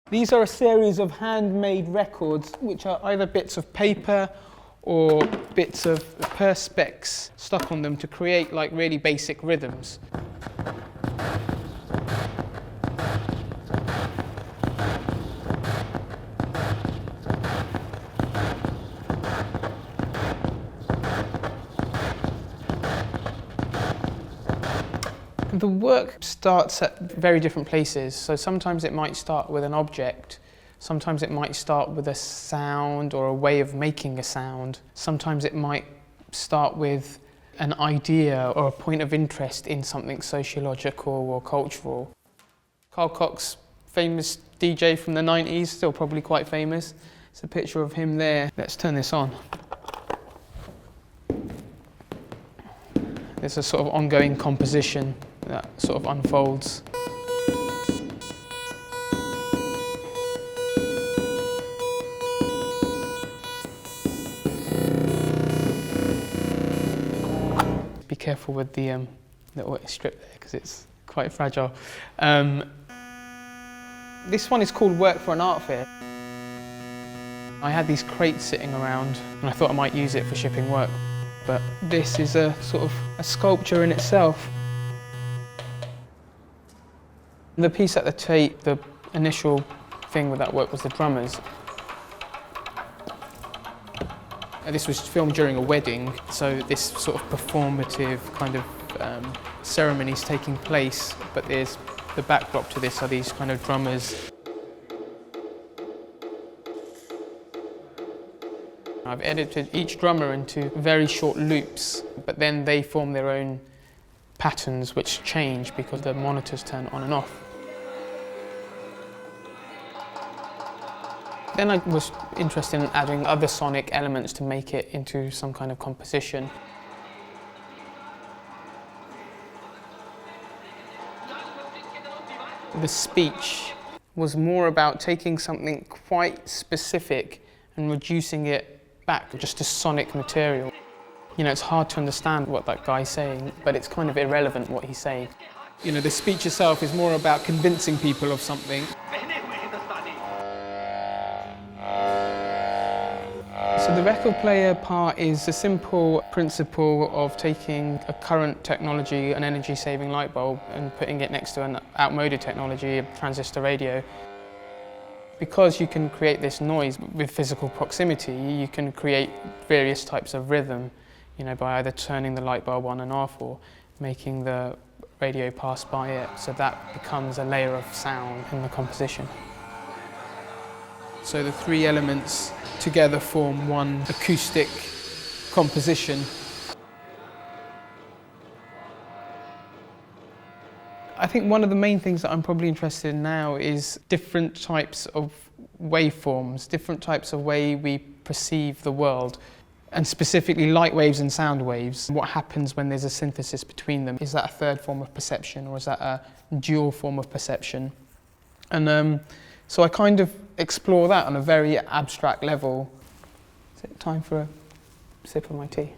These are a series of handmade records which are either bits of paper or bits of perspex stuck on them to create like really basic rhythms. The work starts at very different places, so sometimes it might start with an object, sometimes it might start with a sound or a way of making a sound, sometimes it might start with an idea or a point of interest in something sociological or cultural. Carl Cox, famous DJ from the 90s, still probably quite famous. It's a picture of him there. Let's turn this on. There's a sort of ongoing composition that sort of unfolds. Be careful with the little strip there because it's quite fragile. This one is called Work for an Art Fair. I had these crates sitting around and I thought I might use it for shipping work, but this is a sort of a sculpture in itself. The piece at the Tate, the initial thing with that work was the drummers. This was filmed during a wedding, so this sort of performative kind of ceremony is taking place, but there's the backdrop to this are these kind of drummers. I've edited each drummer into very short loops, but then they form their own patterns which change because the monitors turn on and off. Then I was interested in adding other sonic elements to make it into some kind of composition. The speech was more about taking something quite specific and reducing it back just to sonic material. You know, it's hard to understand what that guy's saying, but it's kind of irrelevant what he's saying. You know, the speech itself is more about convincing people of something. So the record player part is a simple principle of taking a current technology, an energy-saving light bulb, and putting it next to an outmoded technology, a transistor radio. Because you can create this noise with physical proximity, you can create various types of rhythm, you know, by either turning the light bulb on and off or making the radio pass by it. So that becomes a layer of sound in the composition. So the three elements together form one acoustic composition. I think one of the main things that I'm probably interested in now is different types of waveforms, different types of way we perceive the world, and specifically light waves and sound waves. What happens when there's a synthesis between them? Is that a third form of perception, or is that a dual form of perception? And so I kind of explore that on a very abstract level. Is it time for a sip of my tea?